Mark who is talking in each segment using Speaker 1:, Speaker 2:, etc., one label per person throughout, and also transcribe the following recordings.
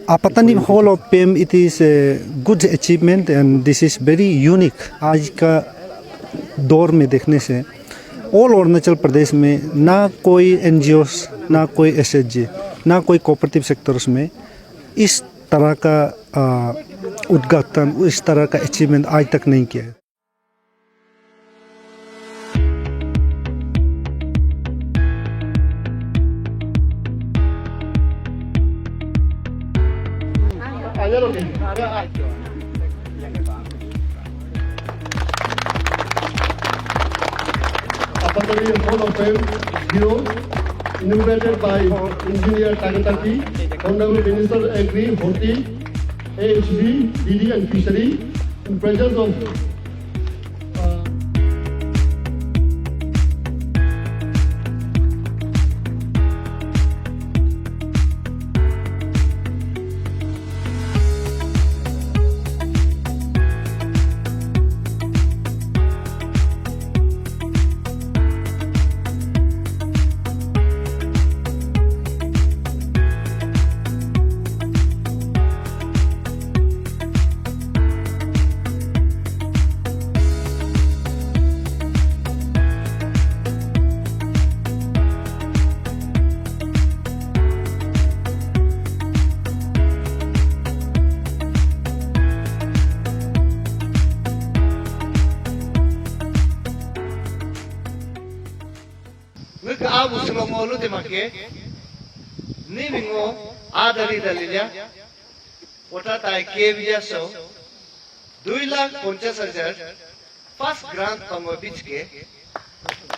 Speaker 1: Apatani Hall of Fame, it is a good achievement and this is very unique. आज का दौर में देखने से ऑल अरुणाचल प्रदेश में ना कोई NGOs, ना कोई SHG, ना कोई कोऑपरेटिव सेक्टर्स में इस तरह का उद्घाटन, इस तरह का अचीवमेंट आज तक नहीं किया है।
Speaker 2: Apatani Hall of Fame Hero, inaugurated by Engineer Tagataki, Honorable Minister Agri, Horti, AHB, DD and Fishery, in presence of
Speaker 3: Abu Sumolu de Make, Nivingo, Adari Dalilia, Otatai Kavia so, Duila Ponchasajar, first grant from a beachke,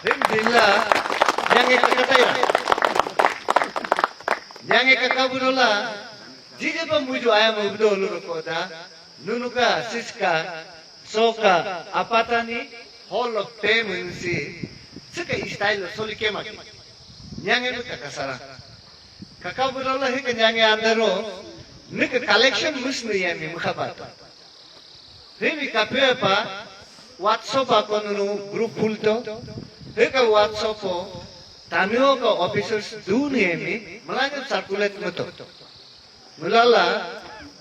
Speaker 3: Rimdilla, Yangekataya, Yangekabula, Jigaba Muju, I am Udolu Kota, Nunuka, Siska, Soka, Apatani, Hall of Fame in the sea. Saka style soli ke maki nyange no kakasara kakaburola he nyange andaro nik collection mus ni yami mukhabata hevi kapepa WhatsApp akonu group fulto he ka WhatsApp ko tamio ka officers du ni yami malanga circulate noto mulala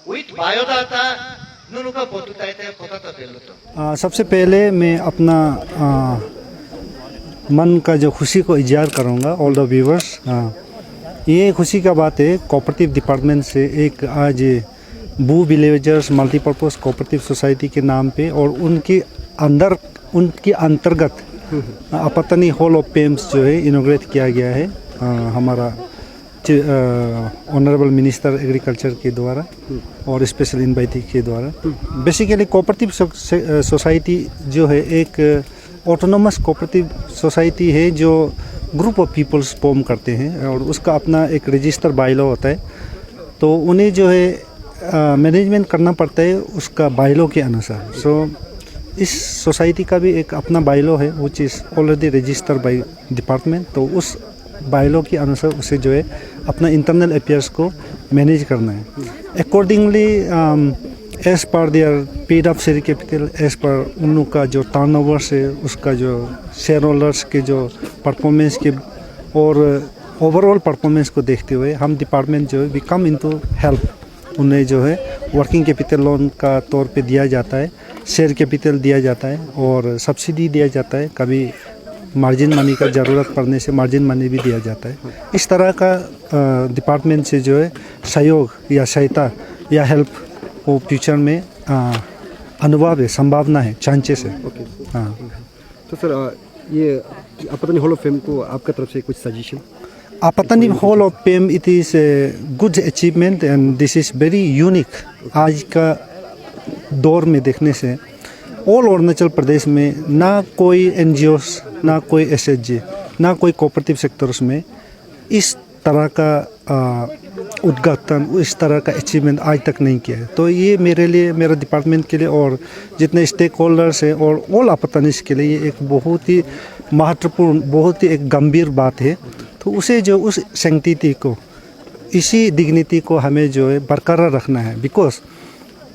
Speaker 3: with biodata nunuka potutaite potata peloto।
Speaker 1: सबसे पहले मैं अपना मन का जो खुशी को इजहार करूँगा ऑल द व्यूवर्स। ये खुशी का बात है कोऑपरेटिव डिपार्टमेंट से एक आज बू विलेजर्स मल्टीपर्पज़ कोऑपरेटिव सोसाइटी के नाम पे और उनके अंतर्गत अपतनी हॉल ऑफ फेम्स जो है इनॉग्रेट किया गया है हमारा ऑनरेबल मिनिस्टर एग्रीकल्चर के द्वारा और स्पेशल इनवाइटी के द्वारा। बेसिकली कोऑपरेटिव सोसाइटी जो है एक ऑटोनोमस कोऑपरेटिव सोसाइटी है जो ग्रुप ऑफ पीपल्स फॉर्म करते हैं और उसका अपना एक रजिस्टर बायलॉ होता है, तो उन्हें जो है मैनेजमेंट करना पड़ता है उसका बायलॉ के अनुसार। सो इस सोसाइटी का भी एक अपना बायलॉ है which is already registered by department, तो उस बायलॉ के अनुसार उसे जो है अपना इंटरनल अफेयर्स को मैनेज करना है। Accordingly as per their paid up share capital, as per उनका जो टर्नओवर्स है, उसका जो शेयर होल्डर्स के जो परफॉर्मेंस के और ओवरऑल परफॉर्मेंस को देखते हुए हम डिपार्टमेंट जो है वी कम इनटू हेल्प। उन्हें जो है वर्किंग कैपिटल लोन का तौर पे दिया जाता है, शेयर कैपिटल दिया जाता है और सब्सिडी दिया जाता है, कभी मार्जिन मनी का ज़रूरत पड़ने से मार्जिन मनी भी दिया जाता है। इस तरह का डिपार्टमेंट से जो है सहयोग या सहायता या हेल्प वो फ्यूचर में अनुभव है, संभावना है, चांसेस है। हाँ,
Speaker 4: तो सर ये अपतनी हॉल ऑफ फेम को आपका तरफ से कुछ सजेशन?
Speaker 1: अपतनी hall of fame it is a good achievement and this is very unique. आज का दौर में देखने से ऑल अरुणाचल प्रदेश में ना कोई NGOs, ना कोई SHG, ना कोई कोऑपरेटिव सेक्टर्स में इस तरह का उद्घाटन, इस तरह का अचीवमेंट आज तक नहीं किया है। तो ये मेरे लिए, मेरा डिपार्टमेंट के लिए और जितने स्टेक होल्डर्स हैं और ऑल अपतनिस के लिए ये एक बहुत ही महत्वपूर्ण, बहुत ही एक गंभीर बात है। तो उसे जो उस सैंक्टिटी को, इसी डिग्निटी को हमें जो है बरकरार रखना है, because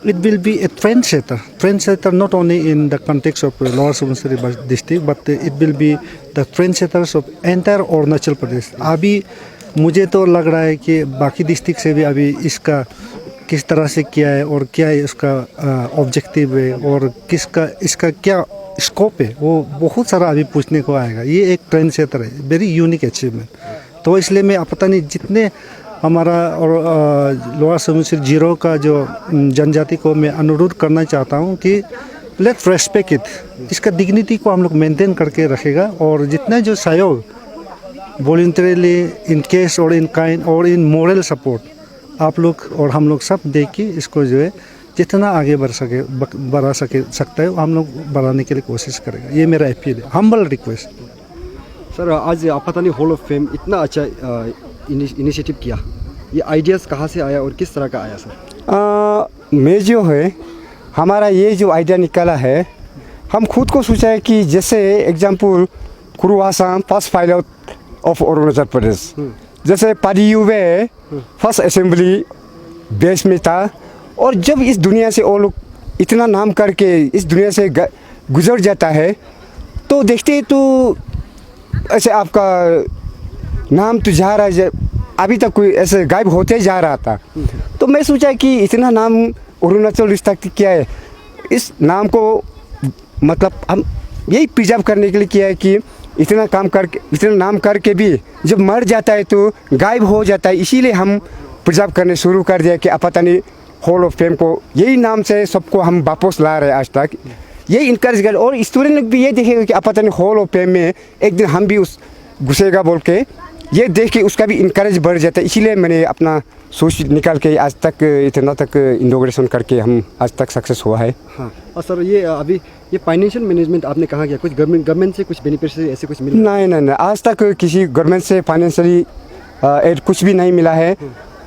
Speaker 1: it will be a trendsetter not only in the context of Lower Subansiri district, but it will be the trendsetters of entire Arunachal Pradesh। अभी मुझे तो लग रहा है कि बाकी डिस्ट्रिक्ट से भी अभी इसका किस तरह से किया है और क्या इसका ऑब्जेक्टिव है और इसका क्या स्कोप है, वो बहुत सारा अभी पूछने को आएगा। ये एक ट्रेंड सेटर है, वेरी यूनिक अचीवमेंट। तो इसलिए मैं पता नहीं जितने हमारा और लोअर सुबनसिरी जीरो का जो जनजाति को मैं अनुरोध करना चाहता हूँ कि लेट्स रेस्पेक्ट इट, इसका डिग्निटी को हम लोग मेंटेन करके रखेगा। और जितना जो सहयोग वॉलंटरीली इन केस और इन काइंड और इन मोरल सपोर्ट आप लोग और हम लोग सब देख के इसको जो है जितना आगे बढ़ा सकता है हम लोग बढ़ाने के लिए कोशिश करेगा। ये मेरा अपील है, हम्बल रिक्वेस्ट।
Speaker 4: सर, आज आपातानी हॉल ऑफ फेम इतना अच्छा इनिशिएटिव किया, ये आइडियाज़ कहाँ से आया और किस तरह का आया सर?
Speaker 5: मैं जो है हमारा ये जो आइडिया निकाला है, हम खुद को सोचा है कि जैसे एग्जाम्पल कुरुआसाम first pilot of Arunachal Pradesh, जैसे पारीयुवे फर्स्ट असेंबली बेस में था। और जब इस दुनिया से वो लोग इतना नाम करके इस दुनिया से गुजर जाता है तो देखते तो ऐसे आपका नाम तो जा रहा है, अभी तक कोई ऐसे गायब होते जा रहा था। तो मैं सोचा कि इतना नाम अरुणाचल रिश्ता किया है, इस नाम को मतलब हम यही प्रिजर्व करने के लिए किया है कि इतना नाम करके भी जब मर जाता है तो गायब हो जाता है। इसीलिए हम प्रिजर्व करने शुरू कर दिया कि आपातानी हॉल ऑफ फेम को यही नाम से सबको हम वापस ला रहे हैं। आज तक यही इनकरेज कर और स्टूडेंट लोग भी ये देखेगा कि आपातानी हॉल ऑफ फेम में एक दिन हम भी उस घुसेगा बोल के ये देख के उसका भी इनकरेज बढ़ जाता है। इसीलिए मैंने अपना सोच निकाल के आज तक इतना तक इनॉग्रेशन करके हम आज तक सक्सेस हुआ है।
Speaker 4: हाँ, और सर ये अभी ये फाइनेंशियल मैनेजमेंट आपने कहाँ किया? कुछ गवर्नमेंट से कुछ बेनिफिट ऐसे कुछ मिला?
Speaker 5: नहीं, आज तक किसी गवर्नमेंट से फाइनेंशियली एड कुछ भी नहीं मिला है।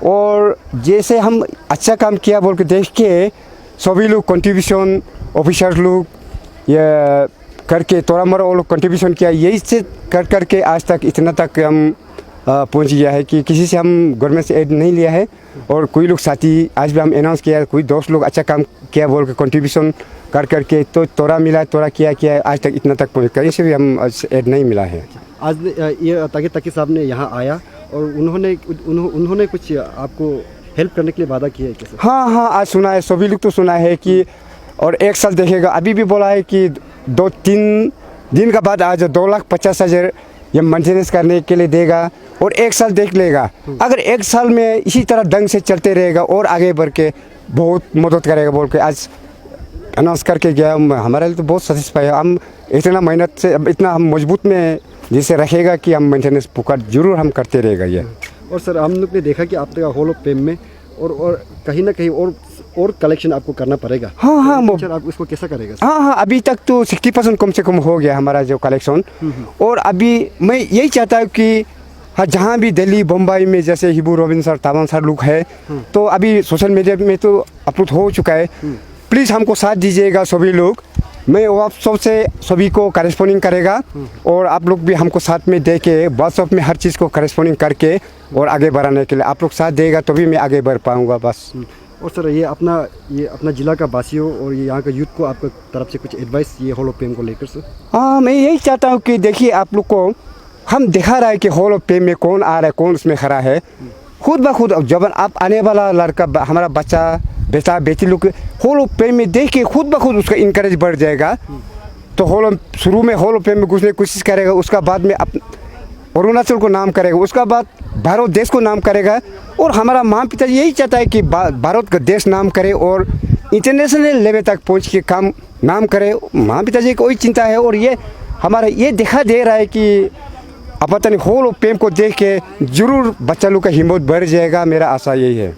Speaker 5: और जैसे हम अच्छा काम किया बोल के देख के सभी लोग कंट्रीब्यूशन ऑफिसर लोग ये करके थोड़ा मोड़ा वो लोग कंट्रीब्यूशन किया, यही से करके आज तक इतना तक हम पहुंच गया है कि किसी से हम गवर्नमेंट से एड नहीं लिया है। और कोई लोग साथी आज भी हम अनाउंस किया, कोई दोस्त लोग अच्छा काम किया बोल के कंट्रीब्यूशन करके तो थोड़ा मिला, थोड़ा किया आज तक इतना तक पहुँच, कहीं से भी हम एड नहीं मिला है।
Speaker 4: आज ये ताकि साहब ने यहाँ आया और उन्होंने कुछ आपको हेल्प करने के लिए वादा किया है कैसे?
Speaker 5: हाँ, आज सुना है, सभी लोग तो सुना है कि और एक साल देखेगा। अभी भी बोला है कि 2-3 दिन का बाद आज 2,50,000 ये मेंटेनेंस करने के लिए देगा और एक साल देख लेगा। अगर एक साल में इसी तरह ढंग से चलते रहेगा और आगे बढ़ के बहुत मदद करेगा बोल के आज अनाउंस करके गया। हमारे लिए तो बहुत सेटिस्फाई है। हम इतना मेहनत से इतना हम मजबूत में जिसे रखेगा कि हम मेंटेनेंस पुकार जरूर हम करते रहेगा ये।
Speaker 4: और सर हम लोग ने देखा कि आपका हॉल ऑफ फेम में और कहीं ना कहीं और कलेक्शन आपको करना पड़ेगा।
Speaker 5: हाँ,
Speaker 4: आप इसको कैसा करेगा?
Speaker 5: हाँ, अभी तक तो 60% कम से कम हो गया हमारा जो कलेक्शन। और अभी मैं यही चाहता हूँ कि हाँ, जहाँ भी दिल्ली बम्बई में जैसे Hibu robin sir Tawang sir लोग है तो अभी सोशल मीडिया में तो अपलोड हो चुका है। प्लीज़ हमको साथ दीजिएगा सभी लोग। मैं आप सबसे सभी को करेस्पॉन्डिंग करेगा और आप लोग भी हमको साथ में दे के व्हाट्सएप में हर चीज़ को करेस्पॉन्डिंग करके और आगे बढ़ाने के लिए आप लोग साथ देगा तभी मैं आगे बढ़ पाऊँगा बस।
Speaker 4: और सर ये अपना जिला का वासियों और ये यहाँ का यूथ को आपका तरफ से कुछ एडवाइस ये हॉल ऑफ फेम को लेकर सर?
Speaker 5: हाँ, मैं यही चाहता हूँ कि देखिए आप लोग को हम दिखा रहा है कि हॉल ऑफ फेम में कौन आ रहा है, कौन उसमें खड़ा है। खुद ब खुद जब आप आने वाला लड़का हमारा बच्चा बेटा बेटी लोग हॉल ऑफ फेम में देख के खुद ब खुद उसका इंकरेज बढ़ जाएगा। तो शुरू में हॉल ऑफ फेम में घुसने की कोशिश करेगा, उसका बाद में अरुणाचल को नाम करेगा, उसका बाद भारत देश को नाम करेगा। और हमारा माँ पिता यही चाहता है कि भारत का देश नाम करे और इंटरनेशनल लेवल तक पहुँच के काम नाम करे। माँ पिताजी को वही चिंता है और ये हमारा ये दिखा दे रहा है कि आपातानी हॉल ऑफ फेम को देख के जरूर बच्चा लोग का हिम्मत बढ़ जाएगा। मेरा आशा यही है।